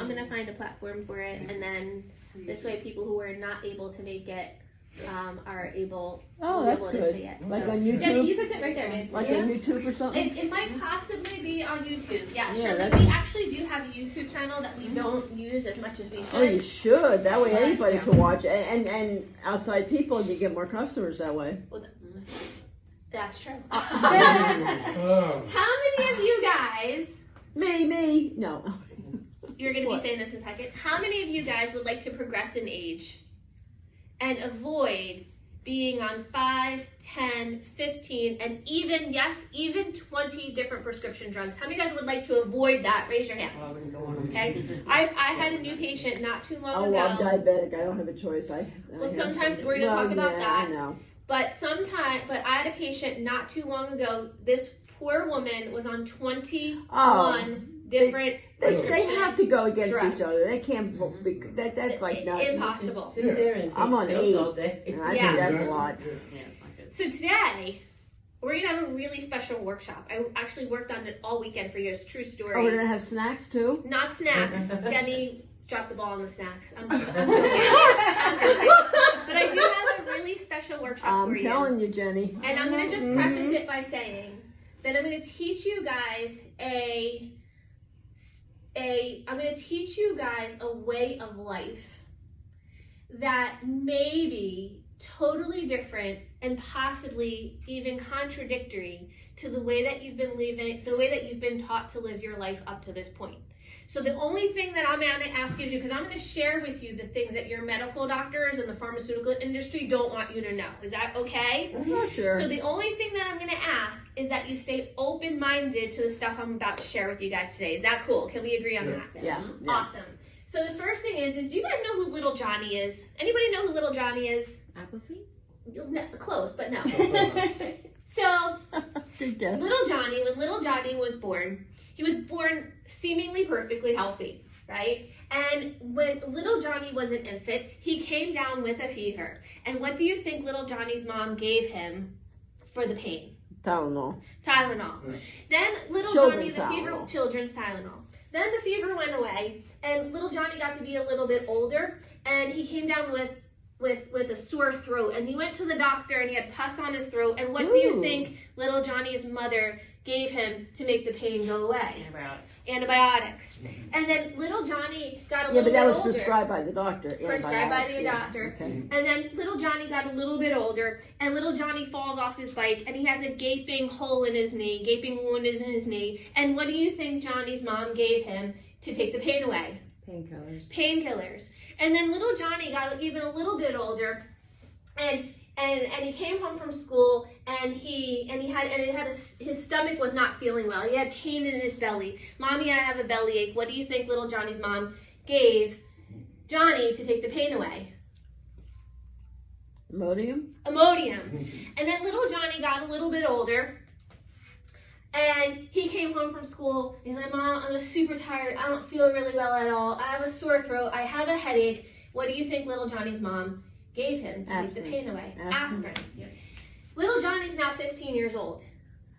I'm gonna find a platform for it, and then this way people who are not able to make it are able, that's able good. to see it. Like So, on YouTube? Jenny, you can sit right there, babe. Like on YouTube or something? It might possibly be on YouTube. Yeah, Yeah, sure. We actually do have a YouTube channel that we don't use as much as we should. Oh, you should. That way But, anybody yeah. can watch it. And outside people, you get more customers that way. Well, that's true. Oh. How many of you guys, Me. No. you're going to What? be saying this in a second, how many of you guys would like to progress in age and avoid being on 5, 10, 15, and even 20 different prescription drugs? How many of you guys would like to avoid that? Raise your hand. Okay. I had a new patient not too long ago. I'm diabetic. I don't have a choice. Well, sometimes we're going to talk about that. I know. But I had a patient not too long ago. This poor woman was on 21 different They prescription have to go against drugs. each other. They can't. That's like nuts. Impossible. Sit there and take I'm on pills 8, all day. and I Yeah. think that's a lot. Yeah, it's not good. So today, we're going to have a really special workshop. I actually worked on it all weekend for years. True story. Oh, we're gonna have snacks too. Not snacks. Jenny dropped the ball on the snacks. I'm joking. I'm joking. But I do have a really special workshop for I'm you. telling you, Jenny. And I'm going to just preface it by saying that I'm going to teach you guys I'm going to teach you guys a way of life that may be totally different and possibly even contradictory to the way that you've been living, the way that you've been taught to live your life up to this point. So the only thing that I'm going to ask you to do, because I'm going to share with you the things that your medical doctors and the pharmaceutical industry don't want you to know. Is that okay? I'm not sure. So the only thing that I'm going to ask is that you stay open-minded to the stuff I'm about to share with you guys today. Is that cool? Can we agree on that? Yeah. Awesome. So the first thing is do you guys know who Little Johnny is? Anybody know who Little Johnny is? Appleseed? No, close, but no. So Good guess. when Little Johnny was born, he was born seemingly perfectly healthy, right? And when little Johnny was an infant, he came down with a fever. And what do you think little Johnny's mom gave him for the pain? Tylenol. Tylenol. Then little Children's Johnny, the fever, Tylenol. children's Tylenol. Then the fever went away, and little Johnny got to be a little bit older, and he came down with a sore throat. And he went to the doctor, and he had pus on his throat. And what do you Ooh. think little Johnny's mother gave him to make the pain go away? Antibiotics. Antibiotics. And then little Johnny got a Yeah, little but that bit was older. prescribed by the doctor. Prescribed by the Antibiotics, yeah. doctor. Okay. And then little Johnny got a little bit older, and little Johnny falls off his bike, and he has a gaping hole in his knee, gaping wound in his knee. And what do you think Johnny's mom gave him to take the pain away? Painkillers. Painkillers. And then little Johnny got even a little bit older, and he came home from school, and his stomach was not feeling well. He had pain in his belly. Mommy, I have a bellyache. What do you think little Johnny's mom gave Johnny to take the pain away? Imodium? Imodium. And then little Johnny got a little bit older, and he came home from school. He's like, Mom, I'm just super tired. I don't feel really well at all. I have a sore throat. I have a headache. What do you think little Johnny's mom gave him to take the Aspirin. pain away? Aspirin. Aspirin. Little Johnny's now 15 years old.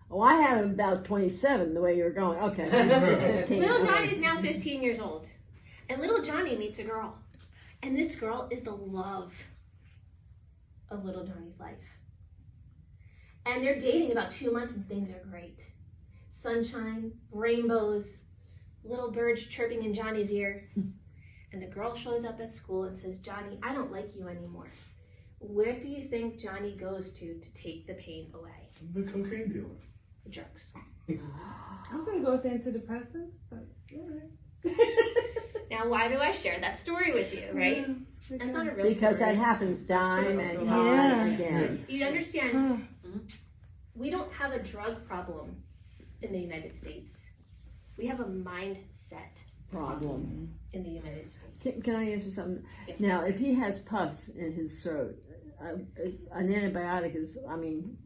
Oh, I have about 27 the way you're going. Okay. 15. Little okay. Johnny's now 15 years old. And little Johnny meets a girl. And this girl is the love of little Johnny's life. And they're dating about 2 months, and things are great. Sunshine, rainbows, little birds chirping in Johnny's ear. And the girl shows up at school and says, Johnny, I don't like you anymore. Where do you think Johnny goes to take the pain away? The cocaine dealer. The drugs. I was gonna go with antidepressants, but alright. Now, why do I share that story with you, right? That's not a real Because story. that happens time and Yeah. time again. You understand, we don't have a drug problem in the United States. We have a mindset Problem. in the United States. Can I answer something? Yeah. Now, if he has pus in his throat, an antibiotic is, I mean,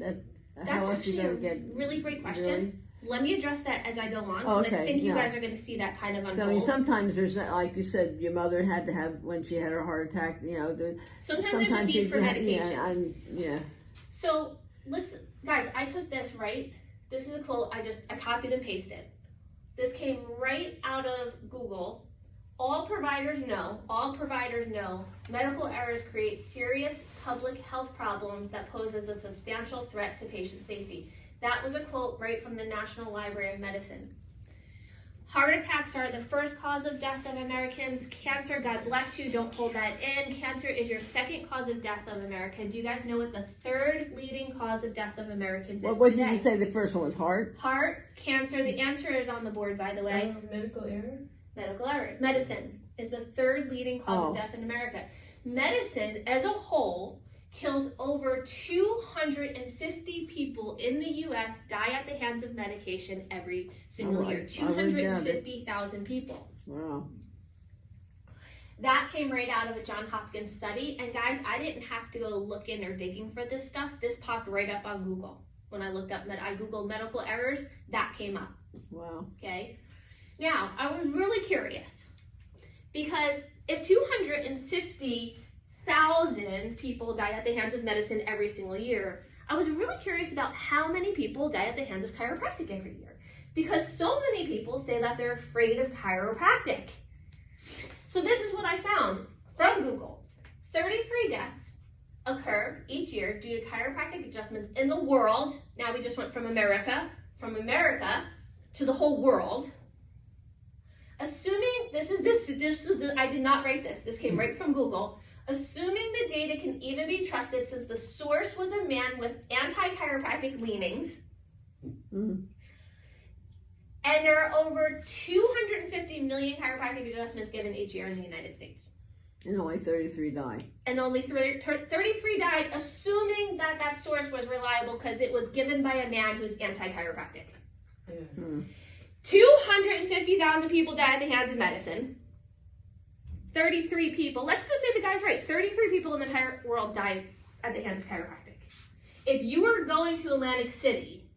how That's else you actually a gonna get? really great question. Really? Let me address that as I go on, Oh, because I okay, think you yeah. guys are going to see that kind of So, unfold. I mean, sometimes there's, like you said, your mother had to have, when she had her heart attack, you know, Sometimes there's a need for medication. Yeah. So, listen, guys, I took this, right? This is a quote, I copied and pasted. This came right out of Google, all providers know medical errors create serious public health problems that poses a substantial threat to patient safety. That was a quote right from the National Library of Medicine. Heart attacks are the first cause of death of Americans. Cancer, God bless you, don't hold that in. Cancer is your second cause of death of America. Do you guys know what the third leading cause of death of Americans is What today? did you say the first one was? Heart? Heart, cancer. The answer is on the board, by the way. Medical error? Medical errors. Medicine is the third leading cause of death in America. Medicine, as a whole, kills over 250 people in the U.S. die at the hands of medication every single year. 250,000 people. Wow. That came right out of a Johns Hopkins study. And guys, I didn't have to go looking or digging for this stuff. This popped right up on Google. When I looked up, I Googled medical errors, that came up. Wow. Okay. Now, I was really curious because if 250,000 people die at the hands of medicine every single year, I was really curious about how many people die at the hands of chiropractic every year, because so many people say that they're afraid of chiropractic. So this is what I found from Google. 33 deaths occur each year due to chiropractic adjustments in the world. Now we just went from America to the whole world. Assuming, I did not write this. This came right from Google. Assuming the data can even be trusted since the source was a man with anti-chiropractic leanings. Mm. And there are over 250 million chiropractic adjustments given each year in the United States. And only 33 die. And only 33 died, assuming that that source was reliable because it was given by a man who's anti-chiropractic. Yeah. Mm. 250,000 people die at the hands of medicine. 33 people, let's just say the guy's right, 33 people in the entire world die at the hands of chiropractic. If you were going to Atlantic City,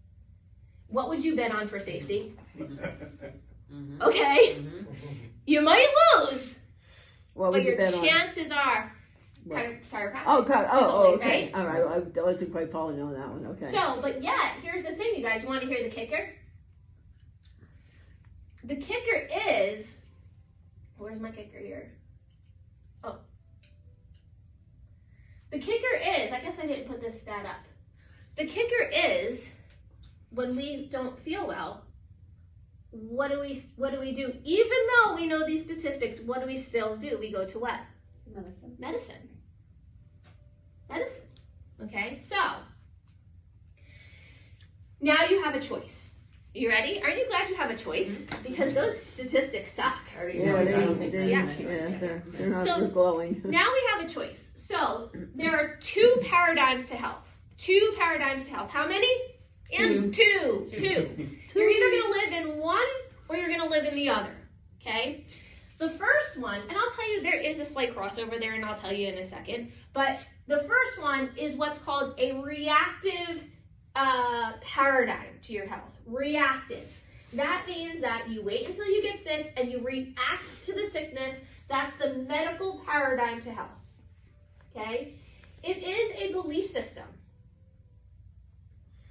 what would you bet on for safety? Mm-hmm. Okay, Mm-hmm. you might lose, What but would you your bet on? chances are What? chiropractic. Okay. right? All right. I wasn't quite following you on that one. Okay. So, but yet, here's the thing, you guys. You want to hear the kicker? The kicker is, where's my kicker here? Oh. The kicker is, I guess I didn't put this stat up. The kicker is, when we don't feel well, what do we do? Even though we know these statistics, what do we still do? We go to what? Medicine. Okay, so now you have a choice. You ready? Are you glad you have a choice? Because those statistics suck. Yeah, I don't think they're not So, glowing. Now we have a choice. So there are two paradigms to health. How many? And two. You're either going to live in one or you're going to live in the other. Okay? The first one, and I'll tell you there is a slight crossover there, and I'll tell you in a second. But the first one is what's called a reactive paradigm to your health. Reactive. That means that you wait until you get sick and you react to the sickness. That's the medical paradigm to health. Okay? It is a belief system.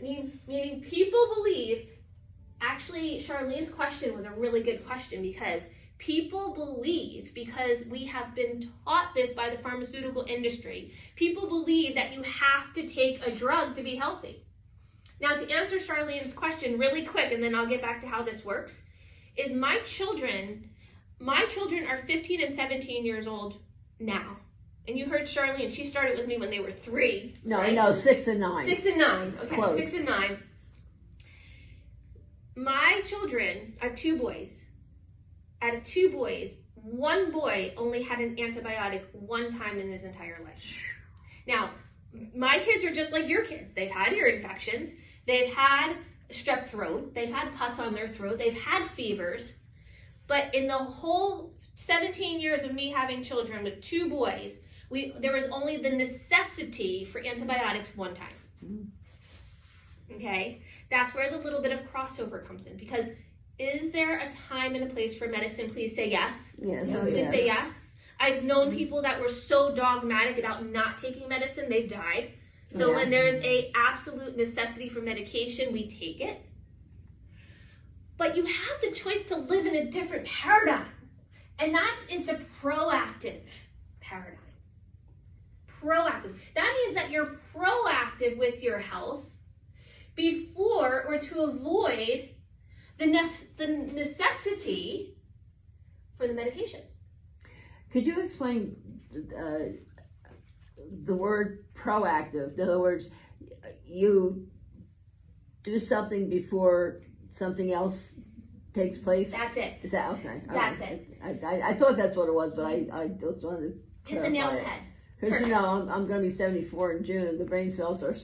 Meaning people believe, actually Charlene's question was a really good question because people believe, because we have been taught this by the pharmaceutical industry, people believe that you have to take a drug to be healthy. Now, to answer Charlene's question really quick, and then I'll get back to how this works, is my children are 15 and 17 years old now. And you heard Charlene, she started with me when they were 3. No, right? no, 6 and 9. 6 and 9. Okay, Close. 6 and 9. My children, I have 2 boys. Out of 2 boys, 1 boy only had an antibiotic 1 time in his entire life. Now, my kids are just like your kids. They've had ear infections. They've had strep throat. They've had pus on their throat. They've had fevers. But in the whole 17 years of me having children with 2 boys, there was only the necessity for antibiotics 1 time. Okay? That's where the little bit of crossover comes in. Because is there a time and a place for medicine? Please say yes. Yes. Please say yes. I've known people that were so dogmatic about not taking medicine, they've died. So Yeah. when there's a absolute necessity for medication, we take it. But you have the choice to live in a different paradigm. And that is the proactive paradigm. Proactive. That means that you're proactive with your health before or to avoid the necessity for the medication. Could you explain the word proactive? In other words, you do something before something else takes place? That's it. Is that okay? That's it. I thought that's what it was, but I just wanted to Hit the nail on the head. Because you know I'm going to be 74 in June, and the brain cells are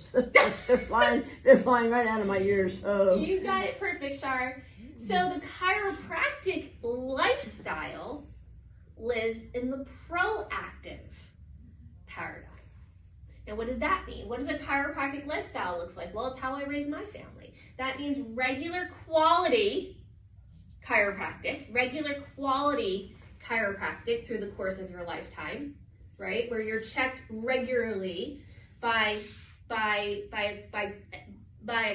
they're flying right out of my ears. So You got it perfect, Shar. So the chiropractic lifestyle lives in the proactive paradigm. Now, what does that mean? What does a chiropractic lifestyle look like? Well, it's how I raise my family. That means regular quality chiropractic through the course of your lifetime, right? Where you're checked regularly by a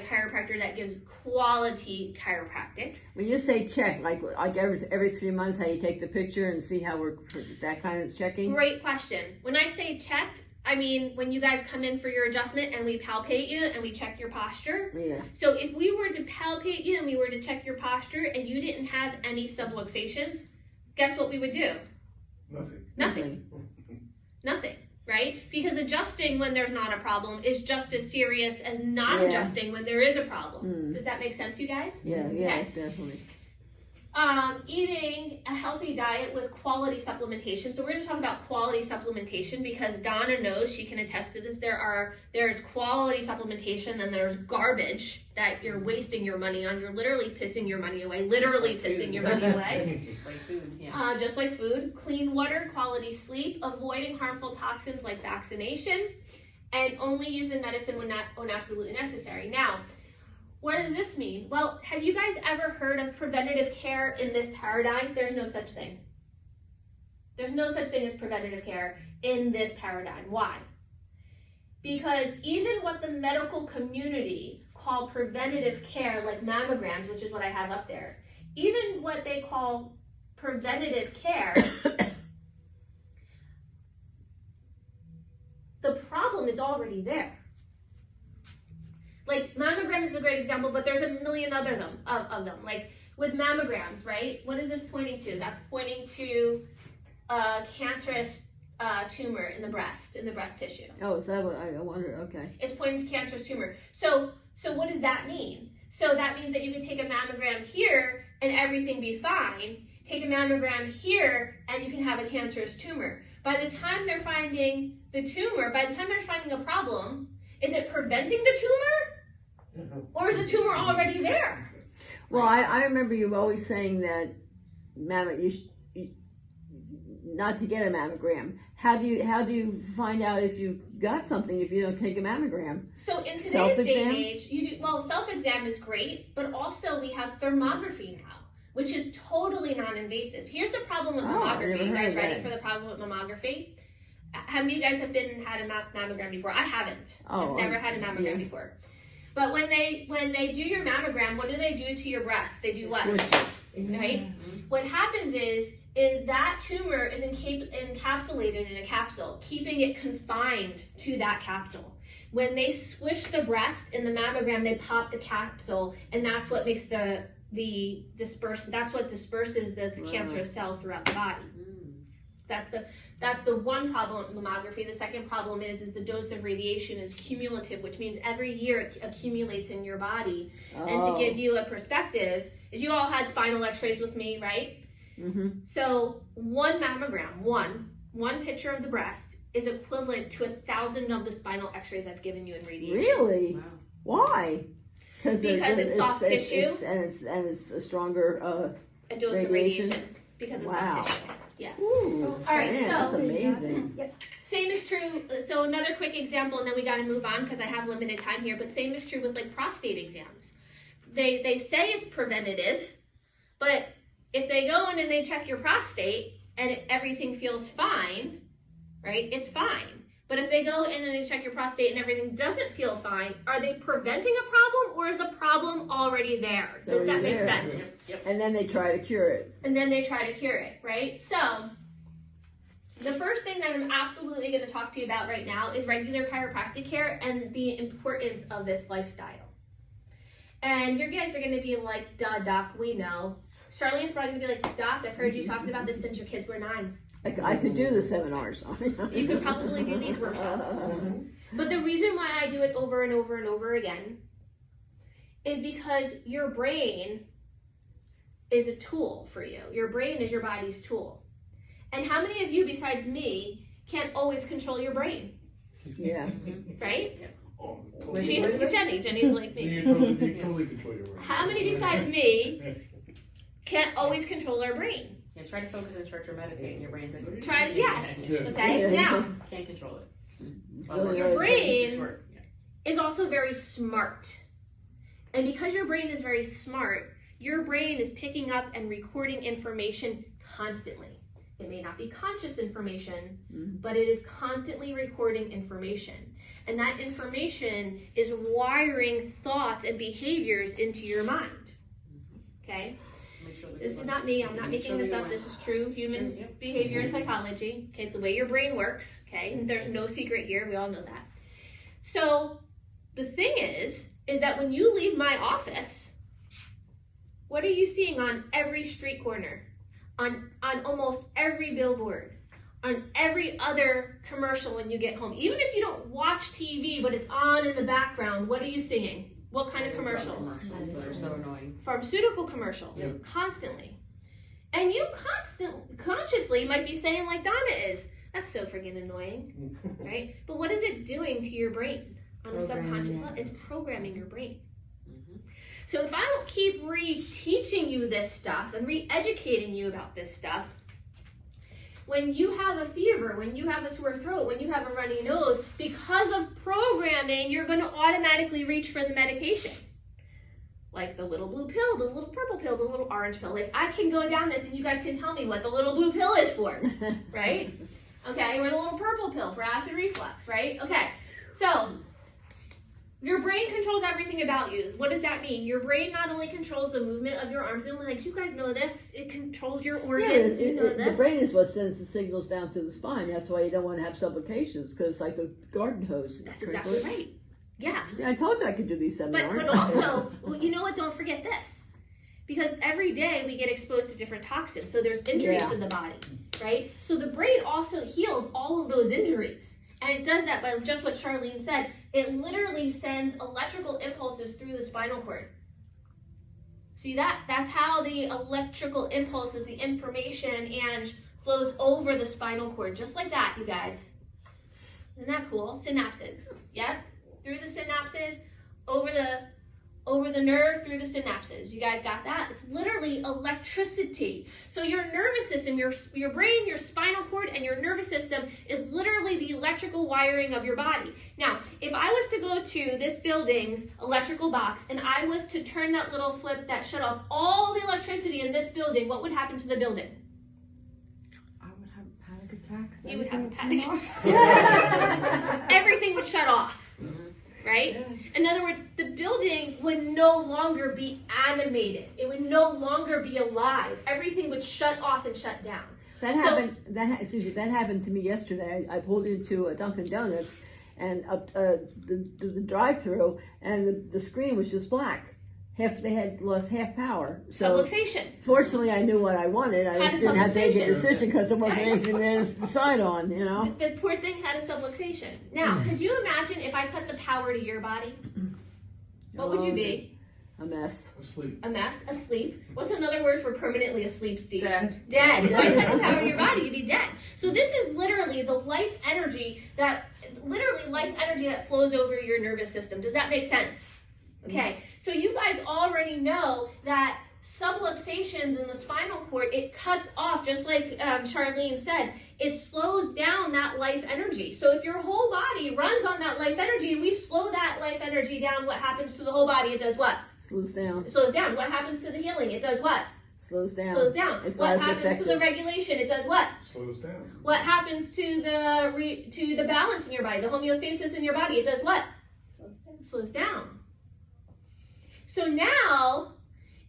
chiropractor that gives quality chiropractic. when you say check, like every 3 months, how you take the picture and see how we're that kind of checking? Great question. When I say checked, I mean when you guys come in for your adjustment and we palpate you and we check your posture. Yeah. So if we were to palpate you and we were to check your posture and you didn't have any subluxations, guess what we would do? Nothing. Right? Because adjusting when there's not a problem is just as serious as not adjusting when there is a problem. Does that make sense, you guys? Yeah, Okay. definitely. Eating a healthy diet with quality supplementation. So we're going to talk about quality supplementation because Donna knows, she can attest to this. There's quality supplementation and there's garbage that you're wasting your money on. You're literally pissing your money away. It's like food, yeah. Just like food. Clean water, quality sleep, avoiding harmful toxins like vaccination, and only using medicine when absolutely necessary. Now, what does this mean? Well, have you guys ever heard of preventative care in this paradigm? There's no such thing. There's no such thing as preventative care in this paradigm. Why? Because even what the medical community call preventative care, like mammograms, which is what I have up there, even what they call preventative care, the problem is already there. Like mammogram is a great example, but there's a million other of them. Like with mammograms, right? What is this pointing to? That's pointing to a cancerous tumor in the breast tissue. Oh, so I wonder. Okay. It's pointing to cancerous tumor. So what does that mean? So that means that you can take a mammogram here and everything be fine. Take a mammogram here and you can have a cancerous tumor. By the time they're finding the tumor, by the time they're finding a problem, is it preventing the tumor? Or is the tumor already there? Well, I remember you always saying that not to get a mammogram. How do you find out if you got something if you don't take a mammogram? So in today's day and age, self-exam is great, but also we have thermography now, which is totally non-invasive. Here's the problem with mammography. You guys ready for the problem with mammography? How many of you guys have had a mammogram before? I haven't. I've never had a mammogram before. But when they do your mammogram, what do they do to your breast? They do what? Right? What happens is that tumor is encapsulated in a capsule, keeping it confined to that capsule. When they squish the breast in the mammogram, they pop the capsule, and that's what makes that's what disperses the cancerous cells throughout the body. That's the one problem with mammography. The second problem is the dose of radiation is cumulative, which means every year it accumulates in your body. And to give you a perspective, is you all had spinal x-rays with me, right? Mm-hmm. So one mammogram, one picture of the breast is equivalent to 1,000 of the spinal x-rays I've given you in radiation. Really? Wow. Why? Because it's soft tissue. It's a stronger a dose of radiation because it's soft tissue. Yeah. Ooh, all right, man, so that's amazing. Same is true. So another quick example, and then we got to move on because I have limited time here. But same is true with like prostate exams. They say it's preventative, but if they go in and they check your prostate and everything feels fine, right? It's fine. But if they go in and they check your prostate and everything doesn't feel fine, are they preventing a problem or is the problem already there. It's Does that already make there. sense? And then they try to cure it. And then they try to cure it, right? So, the first thing that I'm absolutely going to talk to you about right now is regular chiropractic care and the importance of this lifestyle. And your guys are going to be like, duh, Doc, we know. Charlene's probably going to be like, Doc, I've heard you talking about this since your kids were 9. I could do the seminars. You could probably do these workshops. But the reason why I do it over and over and over again is because your brain is a tool for you. Your brain is your body's tool. And how many of you besides me can't always control your brain? Yeah. Right? Oh, Jenny's like me. You totally control your brain. How many besides me can't always control our brain? Yeah, try to focus and start to meditate, and your brain's like, Try to, yes. Yeah. Okay, now, can't control it. So your brain Work. is also very smart. And because your brain is very smart, your brain is picking up and recording information constantly. It may not be conscious information, but it is constantly recording information. And that information is wiring thoughts and behaviors into your mind. Okay? This is not me. I'm not making this up. This is true human behavior and psychology. Okay, it's the way your brain works. Okay, and there's no secret here. We all know that. So the thing is that when you leave my office, what are you seeing on every street corner, on almost every billboard, on every other commercial when you get home? Even if you don't watch TV, but it's on in the background, what are you seeing? What kind of commercials? They're so annoying. Pharmaceutical commercials, constantly. And you consciously might be saying like Donna is, that's so friggin' annoying, right? But what is it doing to your brain on a subconscious level? It's programming your brain. So if I don't keep re-teaching you this stuff and re-educating you about this stuff, when you have a fever, when you have a sore throat, when you have a runny nose, because of programming, you're going to automatically reach for the medication. Like the little blue pill, the little purple pill, the little orange pill. Like I can go down this and you guys can tell me what the little blue pill is for, right? Okay, or the little purple pill for acid reflux, right? Okay, so your brain controls everything about you. What does that mean? Your brain not only controls the movement of your arms and legs, you guys know this, it controls your organs, you know this. The brain is what sends the signals down to the spine. That's why you don't want to have supplications, because it's like the garden hose. That's exactly right. Yeah. See, I told you I could do these seminars. But also, you know what, don't forget this. Because every day we get exposed to different toxins, so there's injuries in the body, right? So the brain also heals all of those injuries. And it does that by just what Charlene said. It literally sends electrical impulses through the spinal cord. See that? That's how the electrical impulses, the information, and flows over the spinal cord. Just like that, you guys. Isn't that cool? Synapses. Yep. Through the synapses, over the nerve, through the synapses. You guys got that? It's literally electricity. So your nervous system, your brain, your spinal cord, and your nervous system is literally the electrical wiring of your body. Now, if I was to go to this building's electrical box and I was to turn that little flip that shut off all the electricity in this building, what would happen to the building? I would have a panic attack. You would have a panic attack. Everything would shut off. Right? Yeah. In other words, the building would no longer be animated. It would no longer be alive. Everything would shut off and shut down. That happened to me yesterday. I pulled into a Dunkin' Donuts and the drive-through, and the screen was just black. They had lost half power. So subluxation. Fortunately, I knew what I wanted. I didn't have to make a decision because there wasn't anything there to decide on, you know. The poor thing had a subluxation. Now, could you imagine if I cut the power to your body? What would you be? A mess. Asleep. A mess? Asleep? What's another word for permanently asleep, Steve? Dead. Dead. If I cut the power to your body, you'd be dead. So this is literally the life energy that flows over your nervous system. Does that make sense? Okay, so you guys already know that subluxations in the spinal cord, it cuts off, just like Charlene said, it slows down that life energy. So if your whole body runs on that life energy and we slow that life energy down, what happens to the whole body? It does what? Slows down. It slows down. What happens to the healing? It does what? Slows down. Slows down. It's what not as happens effective. to the regulation? It does what? Slows down. What happens to the balance in your body, the homeostasis in your body? It does what? Slows down. So now,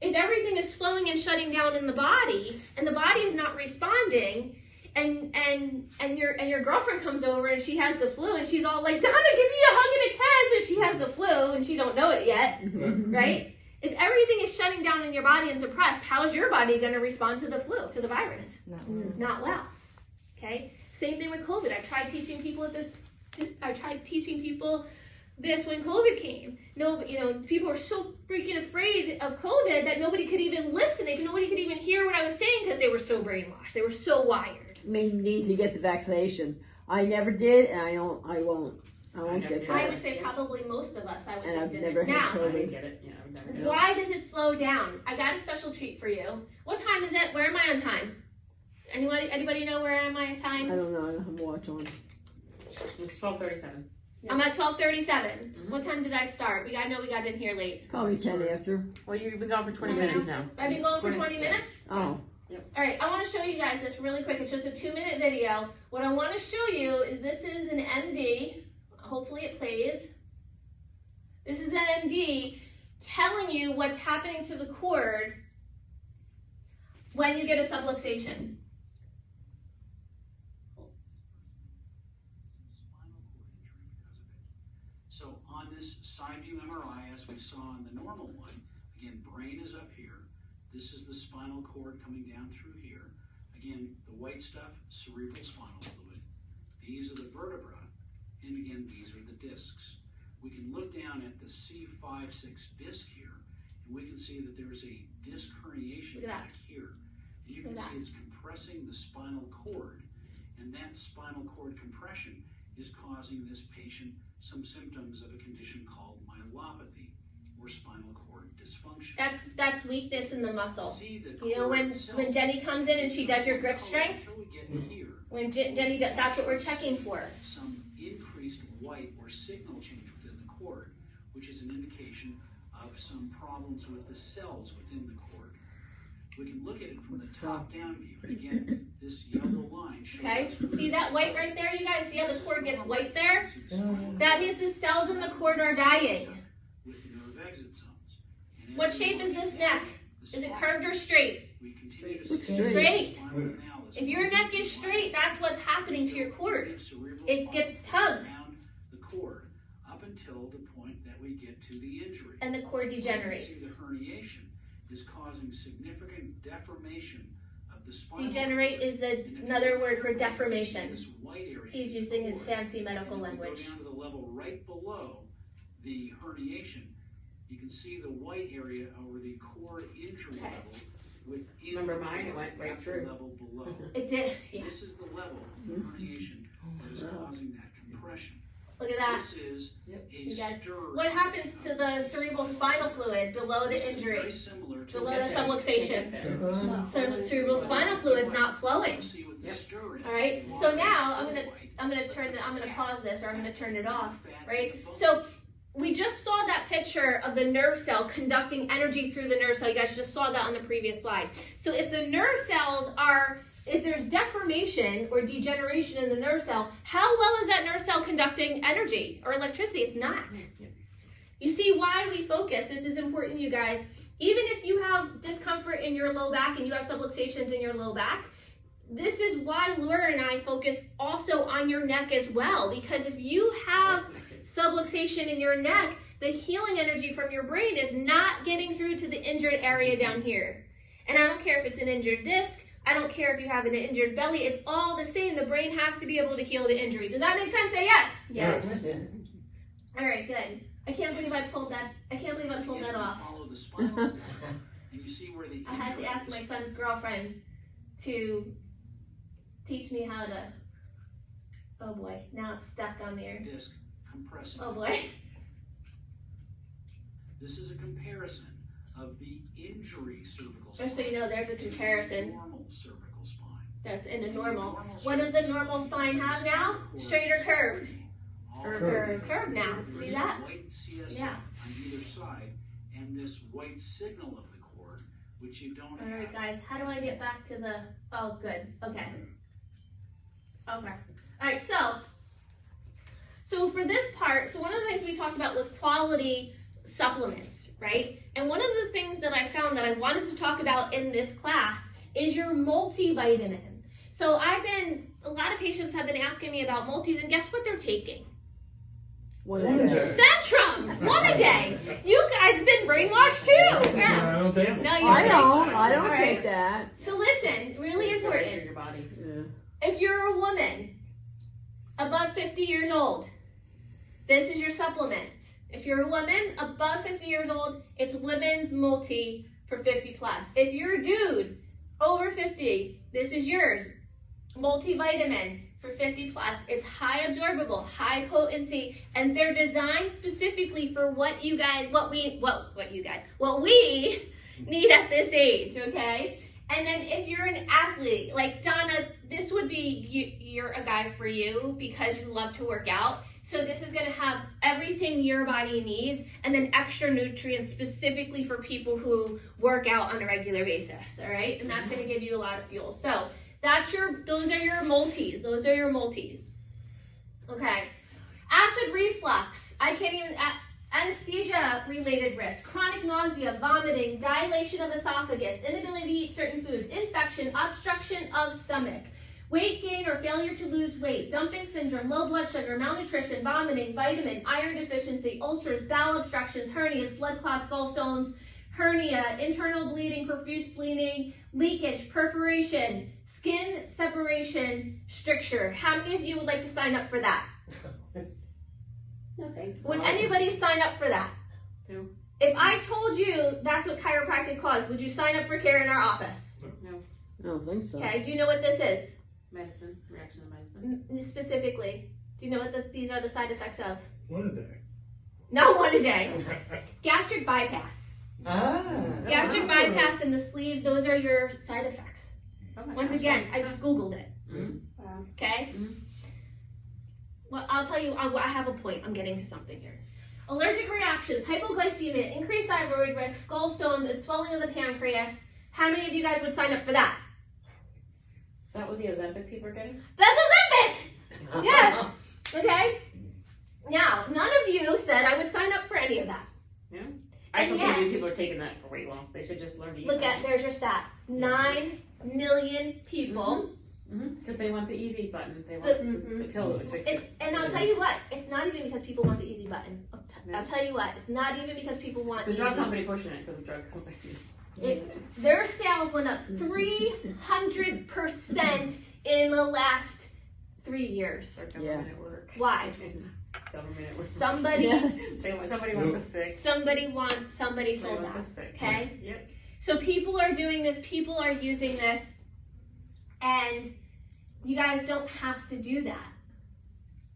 if everything is slowing and shutting down in the body, and the body is not responding, and your girlfriend comes over and she has the flu, and she's all like, Donna, give me a hug and a kiss, and she has the flu and she don't know it yet, right? If everything is shutting down in your body and suppressed, how is your body going to respond to the flu, to the virus? Not well. Okay. Same thing with COVID. I tried teaching people this when COVID came. No, people were so freaking afraid of COVID that nobody could even listen. Nobody could even hear what I was saying because they were so brainwashed. They were so wired. I mean, you need to get the vaccination. I never did, and I won't get that. I would say probably most of us. I would And I've think never did it. had Now, I didn't get it. Yeah, I've never done it. why does it slow down? I got a special treat for you. What time is it? Where am I on time? Anybody know where am I on time? I don't know. I don't have a watch on. It's 12:37. I'm at 12:37. What time did I start? I know we got in here late. Probably 10 after. Well, you've been gone for 20 minutes now. I've been going for 20 minutes? Oh. All right, I want to show you guys this really quick. It's just a 2-minute video. What I want to show you is this is an MD. Hopefully it plays. This is an MD telling you what's happening to the cord when you get a subluxation. So on this side view MRI, as we saw on the normal one, again, brain is up here. This is the spinal cord coming down through here. Again, the white stuff, cerebral spinal fluid. These are the vertebra, and again, these are the discs. We can look down at the C5-6 disc here, and we can see that there is a disc herniation back here. And you can see it's compressing the spinal cord, and that spinal cord compression is causing this patient some symptoms of a condition called myelopathy, or spinal cord dysfunction. That's weakness in the muscle. See the You know, when Jenny comes in and she does your grip strength, until we get here, when Jenny does, that's what we're checking for. some increased white or signal change within the cord, which is an indication of some problems with the cells within the cord. We can look at it from the top down view. And again, this yellow line shows Okay, us see that white right there? You guys see how the cord gets white there? See the spinal That means the cells in the cord are dying. with nerve exit zones. And as What we shape look is this at neck? the Is it spine, curved or straight? we continue to Looks see straight. Straight. spinal canal is If your neck is straight, that's what's happening to your cord. cerebral It spinal gets fluid tugged. around the cord up until the point that we get to the injury. And the cord You can degenerates. see the herniation is causing significant deformation of the spinal Degenerate cord. is And if another you word for look carefully, you see deformation. this white area He's in the using his cord. fancy medical And if we language. go down to the level right below the herniation, you can see the white area over the cord injury Okay. level within Remember the mine? It cord, went right not the through. level below. It did, yeah. This is the level of herniation that is causing that compression. Look at that. This is a You guys, stir. what happens to the cerebral spinal fluid below This the is injury? very similar to Below the this. subluxation. So the cerebral spinal fluid is not flowing. See what the Yep. stir is. All right. It's So now white. I'm gonna pause this, or I'm gonna turn it off. Fat Right. in the bone. So we just saw that picture of the nerve cell conducting energy through the nerve cell. You guys just saw that on the previous slide. So if the nerve cells if there's deformation or degeneration in the nerve cell, how well is that nerve cell conducting energy or electricity? It's not. You see why we focus. This is important, you guys. Even if you have discomfort in your low back and you have subluxations in your low back, this is why Laura and I focus also on your neck as well. Because if you have subluxation in your neck, the healing energy from your brain is not getting through to the injured area down here. And I don't care if it's an injured disc, I don't care if you have an injured belly, it's all the same. The brain has to be able to heal the injury. Does that make sense? Say yes. Yes. All right, good. I can't believe I pulled that off. Follow the spinal cord, and you see where the I had to injury ask is. my son's girlfriend to teach me how to, oh boy, now it's stuck on there. Disc compressing. Oh boy. This is a comparison of the injury cervical spine. Just so you know, there's a to the comparison. normal cervical spine. That's in a normal. And the What does the cervical normal spine have spinal now? cord Straight or is curved? all Curved now. There See is that? a white CSF Yeah. on either side, and this white signal of the cord, which you don't All have. right, guys, how do I get back to the, oh, good, okay. Okay, all right, so for this part, so one of the things we talked about was quality supplements, right? And one of the things that I found that I wanted to talk about in this class is your multivitamin. So a lot of patients have been asking me about multis, and guess what they're taking? One One a a day. day. Centrum, one a day. You guys have been brainwashed too. Yeah. I don't think. No, you I don't Alright. take that. So listen, really It's right for important. your body. Yeah. If you're a woman above 50 years old, this is your supplement. If you're a woman above 50 years old, it's Women's Multi for 50 plus. If you're a dude over 50, this is yours. Multivitamin for 50 plus. It's high absorbable, high potency, and they're designed specifically for what we need at this age, okay? And then if you're an athlete, like Donna, this would be, you're a guy for you because you love to work out. So this is gonna have everything your body needs and then extra nutrients specifically for people who work out on a regular basis, all right? And that's gonna give you a lot of fuel. So those are your multis. Those are your multis. Okay. Acid reflux. Anesthesia related risk, chronic nausea, vomiting, dilation of esophagus, inability to eat certain foods, infection, obstruction of stomach, weight gain or failure to lose weight, dumping syndrome, low blood sugar, malnutrition, vomiting, vitamin, iron deficiency, ulcers, bowel obstructions, hernias, blood clots, gallstones, hernia, internal bleeding, profuse bleeding, leakage, perforation, skin separation, stricture. How many of you would like to sign up for that? No thanks. Would anybody sign up for that? No. If I told you that's what chiropractic caused, would you sign up for care in our office? No. I don't think so. Okay, do you know what this is? Medicine. Reaction to medicine. Specifically, do you know what these are the side effects of? One a day. Not one a day. Gastric bypass. Ah. Gastric bypass in the sleeve, those are your side effects. Oh my Once gosh. again, I just Googled it. Mhm. Okay? Mhm. Well, I'll tell you, I have a point. I'm getting to something here. Allergic reactions, hypoglycemia, increased thyroid risk, gallstones, and swelling of the pancreas. How many of you guys would sign up for that? Is that what the Ozempic people are getting? That's Ozempic! Yes! Okay? Now, none of you said I would sign up for any of that. I And still yet- believe people are taking that for weight loss. They should just learn to eat. Look at, there's your stat. 9 million people. Because they want the easy button. They The- want the pill that would fix it. And I'll tell you what, it's not even because people want the easy button. I'll tell you what, it's not even because people want The easy. drug company pushing it because the drug company. Their sales went up 300% in the last 3 years. Or government at work. Why? Government at work. Somebody Somebody wants us sick. somebody Somebody sold wants that. us sick. Okay? Yep. So people are doing this, people are using this, and you guys don't have to do that.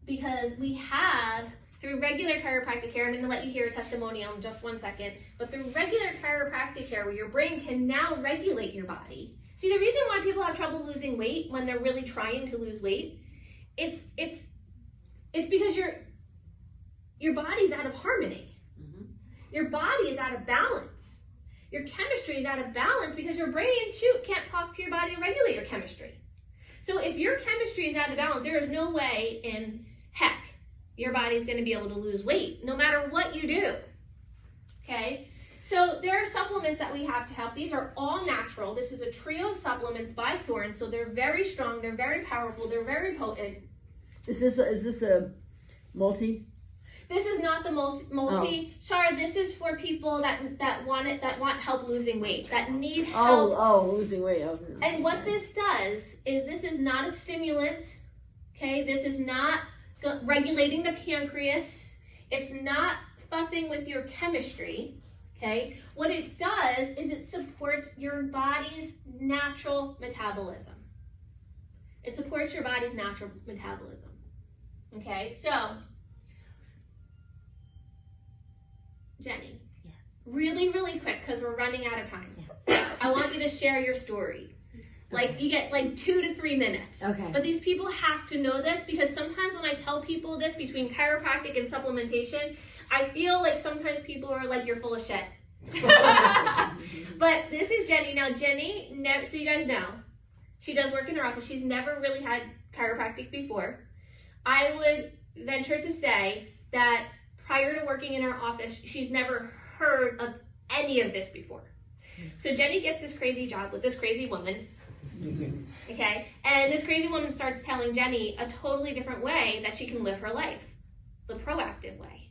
Because we have, through regular chiropractic care, I'm going to let you hear a testimonial in just 1 second, but through regular chiropractic care where your brain can now regulate your body. See, the reason why people have trouble losing weight when they're really trying to lose weight, it's because your body's out of harmony. Your body is out of balance. Your chemistry is out of balance because your brain, can't talk to your body and regulate your chemistry. So if your chemistry is out of balance, there is no way in heck your body's going to be able to lose weight, no matter what you do. Okay? So there are supplements that we have to help. These are all natural. This is a trio of supplements by Thorne, so they're very strong, they're very powerful, they're very potent. Is this a multi? This is not the multi. Sorry, this is for people that want help losing weight, that need help. Losing weight. Oh. And what this does is this is not a stimulant. Okay, this is not regulating the pancreas. It's not fussing with your chemistry. Okay, what it does is it supports your body's natural metabolism. It supports your body's natural metabolism. Okay, so Jenny, really, really quick, because we're running out of time. I want you to share your stories. Like, you get like 2 to 3 minutes. Okay. But these people have to know this, because sometimes when I tell people this between chiropractic and supplementation, I feel like sometimes people are like, you're full of shit. But this is Jenny. Now, Jenny, so you guys know, she does work in her office. She's never really had chiropractic before. I would venture to say that prior to working in our office, she's never heard of any of this before. So Jenny gets this crazy job with this crazy woman, okay? And this crazy woman starts telling Jenny a totally different way that she can live her life, the proactive way.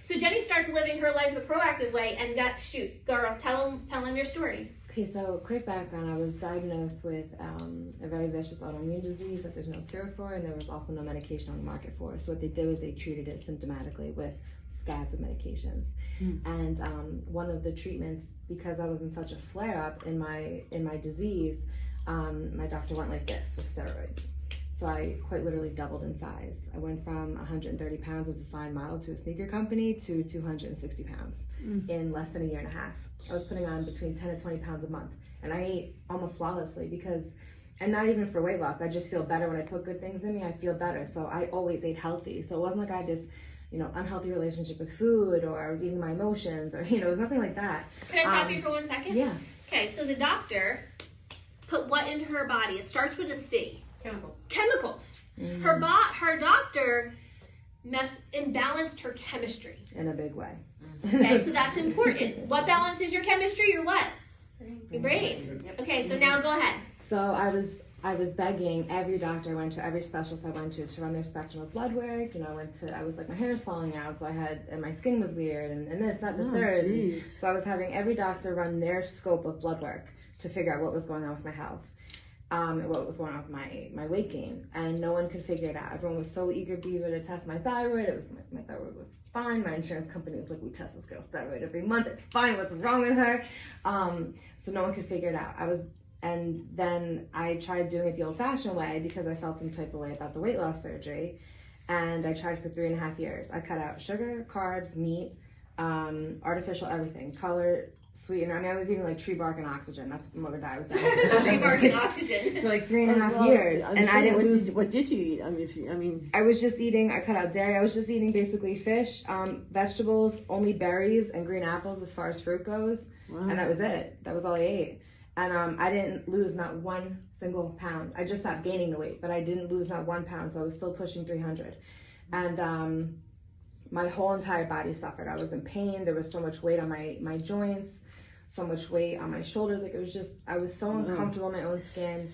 So Jenny starts living her life the proactive way, and girl, tell them your story. Okay, so quick background. I was diagnosed with a very vicious autoimmune disease that there's no cure for, and there was also no medication on the market for. So what they did was they treated it symptomatically with scads of medications. And one of the treatments, because I was in such a flare-up in my disease, my doctor went like this with steroids. So I quite literally doubled in size. I went from 130 pounds as a signed model to a sneaker company to 260 pounds in less than a year and a half. I was putting on between 10 to 20 pounds a month. And I ate almost flawlessly because, and not even for weight loss, I just feel better when I put good things in me, I feel better. So I always ate healthy. So it wasn't like I had this, unhealthy relationship with food, or I was eating my emotions, or, it was nothing like that. Can I stop you for 1 second? Yeah. Okay, so the doctor put what into her body? It starts with a C. Chemicals. Her doctor imbalanced her chemistry. In a big way. Okay, so that's important. What balances your chemistry? Your what? Your brain. Okay, so now go ahead. So I was begging every doctor I went to, every specialist I went to run their spectrum of blood work. I was like, my hair's falling out, and my skin was weird, and this, that, the third. Geez. So I was having every doctor run their scope of blood work to figure out what was going on with my health. What was going on with my weight gain, and no one could figure it out. Everyone was so eager to test my thyroid. It was my thyroid was fine. My insurance company was like, we test this girl's thyroid every month. It's fine. What's wrong with her? So no one could figure it out. And then I tried doing it the old-fashioned way because I felt some type of way about the weight loss surgery, and I tried for 3.5 years. I cut out sugar, carbs, meat, artificial everything, color, sweetener. I was eating like tree bark and oxygen. That's what the diet was down. Tree bark and oxygen. For like 3.5 years, and I didn't lose. What did you eat? I was just eating. I cut out dairy. I was just eating basically fish, vegetables, only berries and green apples as far as fruit goes, and that was it. That was all I ate, and I didn't lose not one single pound. I just stopped gaining the weight, but I didn't lose not 1 pound. So I was still pushing 300, and my whole entire body suffered. I was in pain. There was so much weight on my joints. So much weight on my shoulders, like it was just, I was so uncomfortable in my own skin.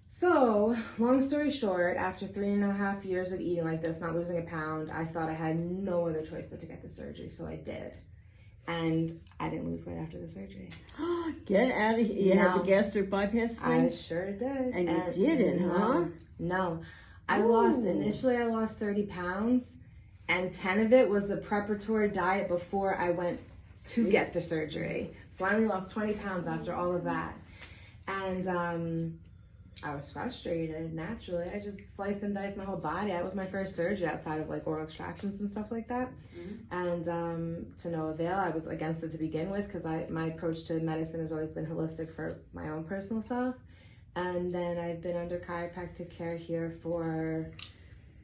So, long story short, after 3.5 years of eating like this, not losing a pound, I thought I had no other choice but to get the surgery, so I did. And I didn't lose weight after the surgery. Get out of here. You had No. the gastric bypass thing? I sure did. And you didn't, huh? No. I lost 30 pounds, and 10 of it was the preparatory diet before I went to get the surgery. So I only lost 20 pounds after all of that. And I was frustrated, naturally. I just sliced and diced my whole body. That was my first surgery outside of like oral extractions and stuff like that. And to no avail. I was against it to begin with because my approach to medicine has always been holistic for my own personal self. And then I've been under chiropractic care here for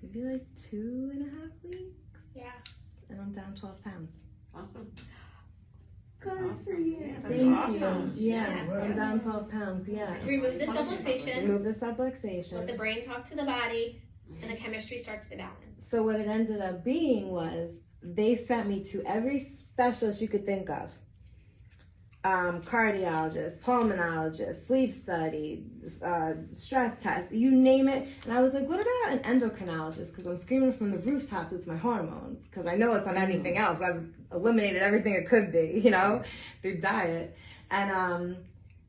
maybe like 2.5 weeks. Yeah. And I'm down 12 pounds. Awesome. Good for you. Yeah, that's Thank awesome. you. Yeah, I'm down 12 pounds, yeah. Remove the subluxation, Remove the let the subluxation. brain talk to the body, and the chemistry starts to balance. So what it ended up being was they sent me to every specialist you could think of. Cardiologist, pulmonologist, sleep study, stress test, you name it. And I was like, what about an endocrinologist? Because I'm screaming from the rooftops, it's my hormones. Because I know it's not anything else. I've eliminated everything it could be, through diet. And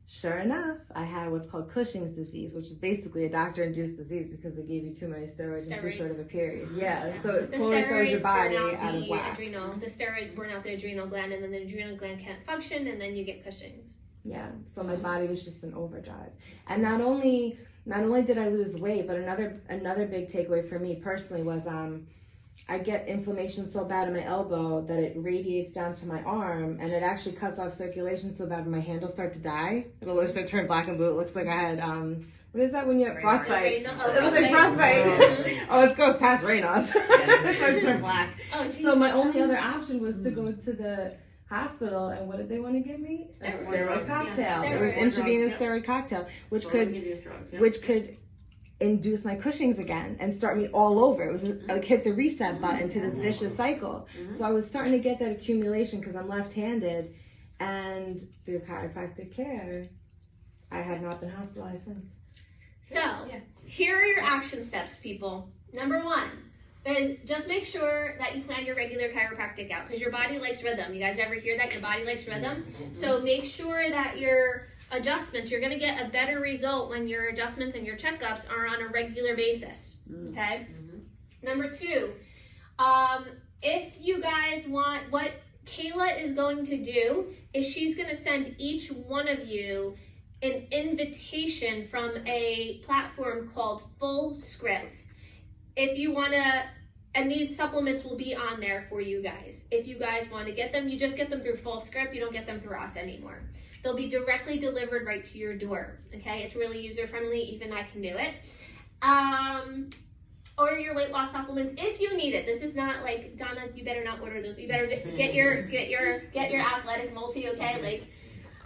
sure enough, I had what's called Cushing's disease, which is basically a doctor-induced disease because they gave you too many steroids in too short of a period. Yeah, so it The totally throws your steroids body burn out out of the whack. adrenal. The steroids burn out the adrenal gland, and then the adrenal gland can't function, and then you get Cushing's. Yeah, so my body was just in overdrive. And not only did I lose weight, but another big takeaway for me personally was I get inflammation so bad in my elbow that it radiates down to my arm, and it actually cuts off circulation so bad when my handles start to die. It'll literally start to turn black and blue. It looks like I had what is that when you have frostbite? It looks like frostbite. Oh, it goes past Raynaud's. It starts to turn black. Oh, geez. So my only other option was to go to the hospital, and what did they want to give me? A Steroids. steroid cocktail. Yeah. It was Steroids. intravenous Drugs, steroid cocktail, which So could they give you drugs, yeah. which could induce my Cushing's again and start me all over. It was like hit the reset button to this vicious cycle. So I was starting to get that accumulation because I'm left-handed, and through chiropractic care, I have not been hospitalized since. So, here are your action steps, people. Number 1 is just make sure that you plan your regular chiropractic out because your body likes rhythm. You guys ever hear that? Your body likes rhythm? So make sure that your adjustments, you're going to get a better result when your adjustments and your checkups are on a regular basis. Okay? Number 2, if you guys want, what Kayla is going to do is she's going to send each one of you an invitation from a platform called Full Script. If you want to, and these supplements will be on there for you guys. If you guys want to get them, you just get them through Full Script. You don't get them through us anymore. They'll be directly delivered right to your door. Okay, it's really user friendly. Even I can do it. Or your weight loss supplements if you need it. This is not like, Donna, you better not order those. You better get your athletic multi. Okay, like,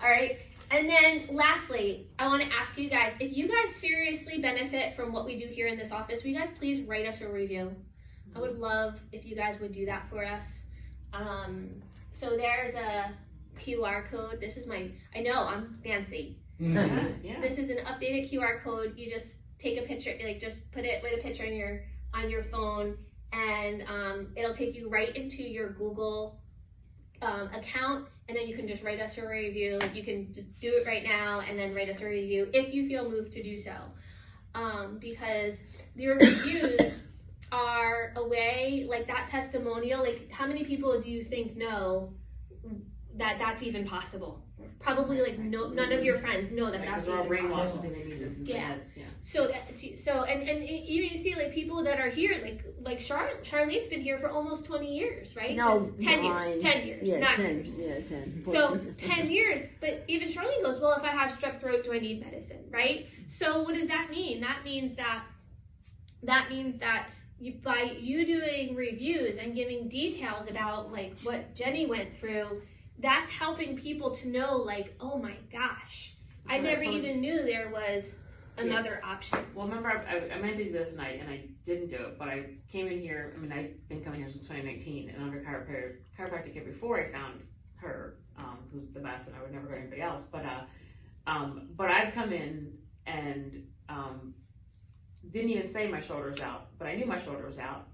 all right. And then lastly, I want to ask you guys, if you guys seriously benefit from what we do here in this office, will you guys please write us a review? I would love if you guys would do that for us. So there's a QR code. This is I know I'm fancy. This is an updated QR code. You just take a picture, like just put it with a picture on your phone, and it'll take you right into your Google account, and then you can just write us a review. You can just do it right now and then write us a review if you feel moved to do so. Because your reviews are a way, like that testimonial, like how many people do you think know that that's even possible? Probably like none of your friends know that that's even possible. Yeah. So and even you see like people that are here, like Charlene's been here for almost 20 years, right? No, 10 years. 10 years. Yeah, 9 10. years. Yeah, 10. So 10 years, but even Charlene goes, well, if I have strep throat, do I need medicine, right? So what does that mean? That means that by you doing reviews and giving details about like what Jenny went through, that's helping people to know like, oh my gosh, I never even knew there was another option. Well, remember, I meant to do this tonight and I didn't do it, but I came in here, I mean, I've been coming here since 2019 and under chiropractic care before I found her, who's the best, and I would never go to anybody else, but I've come in and didn't even say my shoulder was out, but I knew my shoulder was out.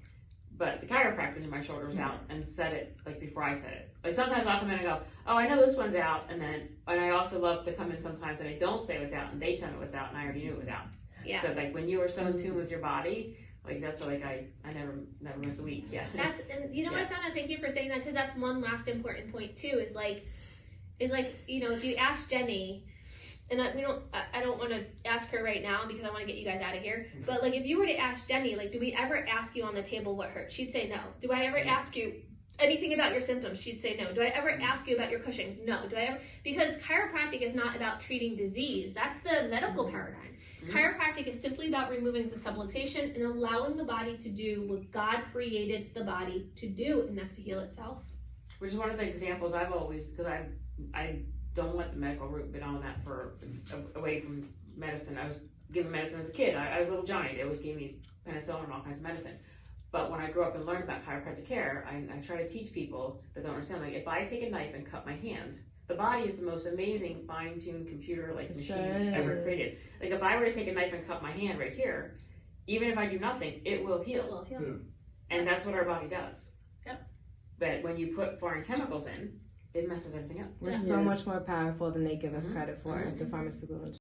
But the chiropractor knew my shoulder was out and said it like before I said it. Like sometimes I'll come in and go, oh, I know this one's out, and I also love to come in sometimes and I don't say what's out and they tell me what's out and I already knew it was out. Yeah. So like when you are so in tune with your body, like that's what like I never miss a week. Yeah. That's, and you know what, Donna, thank you for saying that, because that's one last important point too. Is like you know, if you ask Jenny. And I don't want to ask her right now because I want to get you guys out of here. But like, if you were to ask Jenny, like, do we ever ask you on the table what hurt? She'd say no. Do I ever ask you anything about your symptoms? She'd say no. Do I ever ask you about your Cushing's? No. Do I ever? Because chiropractic is not about treating disease. That's the medical paradigm. Chiropractic is simply about removing the subluxation and allowing the body to do what God created the body to do, and that's to heal itself. Which is one of the examples I've always, because I don't want the medical route, been on that for away from medicine. I was given medicine as a kid. I was little Johnny. They always gave me penicillin and all kinds of medicine. But when I grew up and learned about chiropractic care, I try to teach people that don't understand. Like if I take a knife and cut my hand, the body is the most amazing fine-tuned computer machine ever created. Like if I were to take a knife and cut my hand right here, even if I do nothing, it will heal. It will heal. Yeah. And that's what our body does. Yep. But when you put foreign chemicals in, it messes everything up. We're so much more powerful than they give us credit for, the pharmaceutical